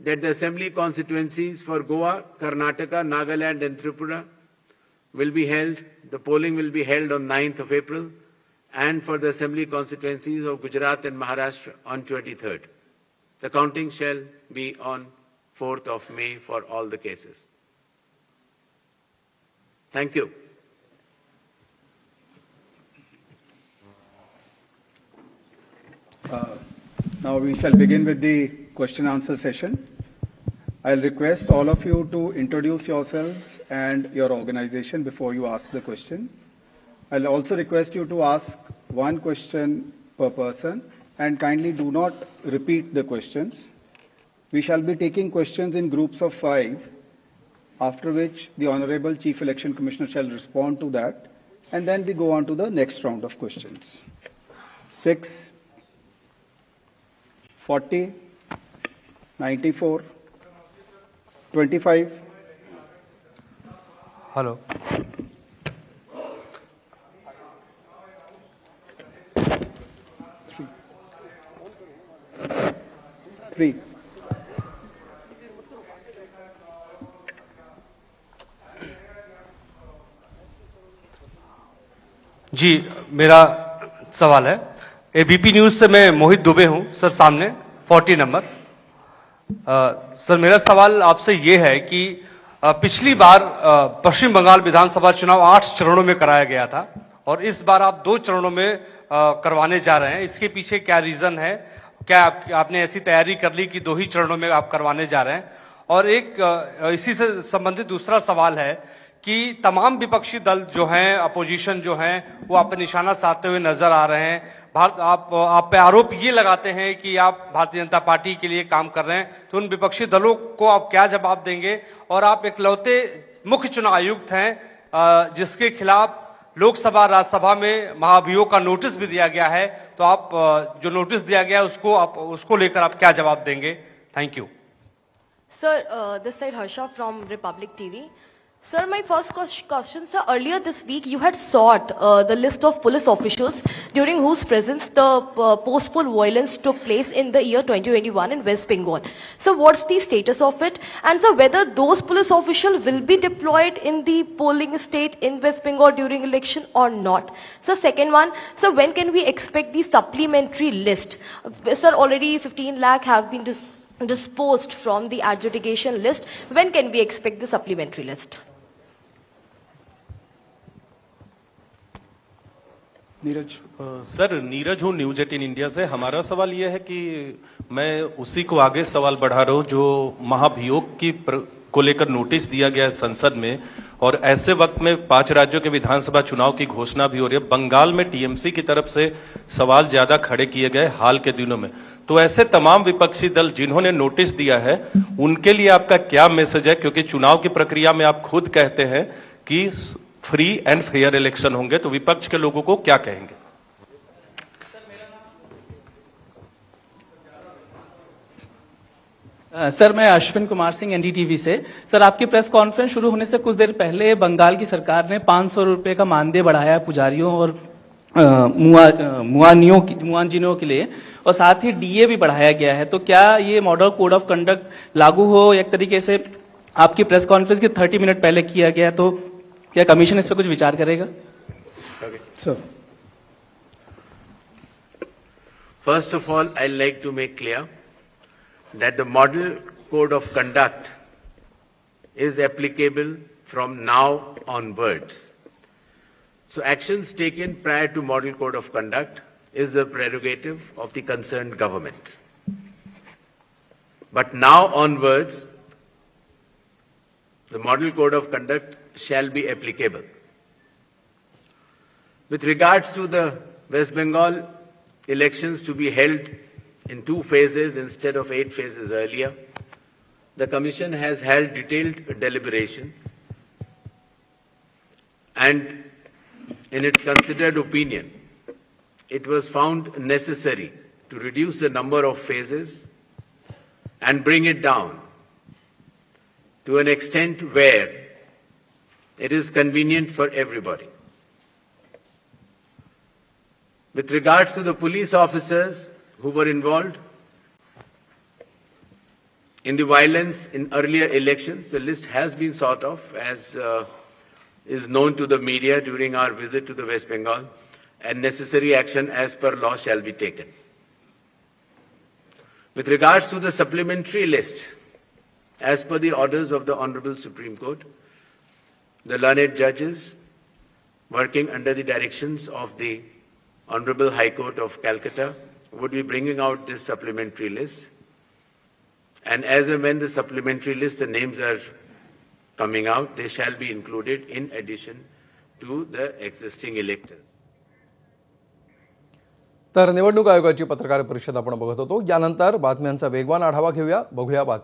that the assembly constituencies for Goa, Karnataka, Nagaland and Tripura will be held, the polling will be held on 9th of April, and for the assembly constituencies of Gujarat and Maharashtra on 23rd. The counting shall be on 4th of May for all the cases. Thank you. Now we shall begin with the question answer session. I'll request all of you to introduce yourselves and your organization before you ask the question. I'll also request you to ask one question per person and kindly do not repeat the questions. We shall be taking questions in groups of 5, after which the Honorable Chief Election Commissioner shall respond to that, and then we go on to the next round of questions. 6, 40, 94, 25. Hello. 3. जी, मेरा सवाल है, ABP news से मैं मोहित दुबे हूं sir, सामने 40 number. Sir मेरा सवाल आपसे ये है कि पिछली बार पश्चिम बंगाल विधानसभा चुनाव 8 चरणों में कराया गया था और इस बार आप 2 चरणों में करवाने जा रहे हैं। इसके पीछे क्या रीजन है? क्या आपने ऐसी तैयारी कर ली कि 2 ही चरणों में आप करवाने जा रहे हैं? और एक इसी से संबंधित दूसरा सवाल है कि तमाम विपक्षी दल जो हैं, अपोजिशन जो हैं, वो आप पे निशाना साधते हुए नजर आ रहे हैं। आप पे आरोप ये लगाते हैं कि आप भारतीय जनता पार्टी के लिए काम कर रहे हैं, तो उन विपक्षी दलों को आप क्या जवाब देंगे? और आप इकलौते मुख्य चुनाव आयुक्त हैं जिसके खिलाफ लोकसभा राज्यसभा में महाभियोग का नोटिस भी दिया गया है, तो आप जो नोटिस दिया गया है उसको लेकर आप क्या जवाब देंगे? Thank you. Sir, this side Harsha from Republic TV. Sir, my first question, sir, earlier this week you had sought the list of police officials during whose presence the post-poll violence took place in the year 2021 in West Bengal. So what's the status of it? And sir, whether those police officials will be deployed in the polling state in West Bengal during election or not? So second one, so when can we expect the supplementary list? Sir, already 15 lakh have been disposed from the adjudication list. When can we expect the supplementary list? Neeraj. Sir, Neeraj हूँ news 18 India से। हमारा सवाल यह है कि मैं उसी को आगे सवाल बढ़ा रहा हूँ जो महाभियोग को लेकर नोटिस दिया गया है संसद में, और ऐसे वक्त में 5 राज्यों के विधानसभा चुनाव की घोषणा भी हो रही है। बंगाल में टीएमसी की तरफ से सवाल ज्यादा खड़े किए गए हाल के दिनों में, तो ऐसे तमाम विपक्षी दल जिन्होंने नोटिस दिया है उनके लिए आपका क्या मैसेज है? क्योंकि चुनाव की प्रक्रिया में आप खुद कहते हैं कि फ्री एंड फेयर इलेक्शन होंगे, तो विपक्ष के लोगों को क्या कहेंगे? सर, मैं अश्विन कुमार सिंह एनडीटीवी से। सर, आपकी प्रेस कॉन्फ्रेंस शुरू होने से कुछ देर पहले बंगाल की सरकार ने 500 रुपए का मानदेय बढ़ाया पुजारियों और मुआजिनों के लिए, और साथ ही डीए भी बढ़ाया गया है। तो क्या ये मॉडल कोड ऑफ कंडक्ट लागू हो एक तरीके से आपकी प्रेस कॉन्फ्रेंस के 30 मिनट पहले किया गया, तो क्या कमीशन इस पर कुछ विचार करेगा? Sir. First of all, I'd like to make clear that the model code of conduct is applicable from now onwards. So actions taken prior to model code of conduct is the prerogative of the concerned government. But now onwards, the model code of conduct shall be applicable. With regards to the West Bengal elections to be held in 2 phases instead of 8 phases earlier, the Commission has held detailed deliberations, and in its considered opinion, it was found necessary to reduce the number of phases and bring it down to an extent where it is convenient for everybody. With regards to the police officers who were involved, In the violence in earlier elections, the list has been sort of, as is known to the media during our visit to the West Bengal, and necessary action as per law shall be taken. With regards to the supplementary list, as per the orders of the Honorable Supreme Court, the learned judges, working under the directions of the Honorable High Court of Calcutta, would be bringing out this supplementary list. And as and when the supplementary list, the names are coming out, they shall be included in addition to the existing electors. तर निवडणूक आयोगाची पत्रकार परिषद आपण बघत होतो. यानंतर बातम्यांचा वेगवान आढावा घेऊया. बघूया बातमी.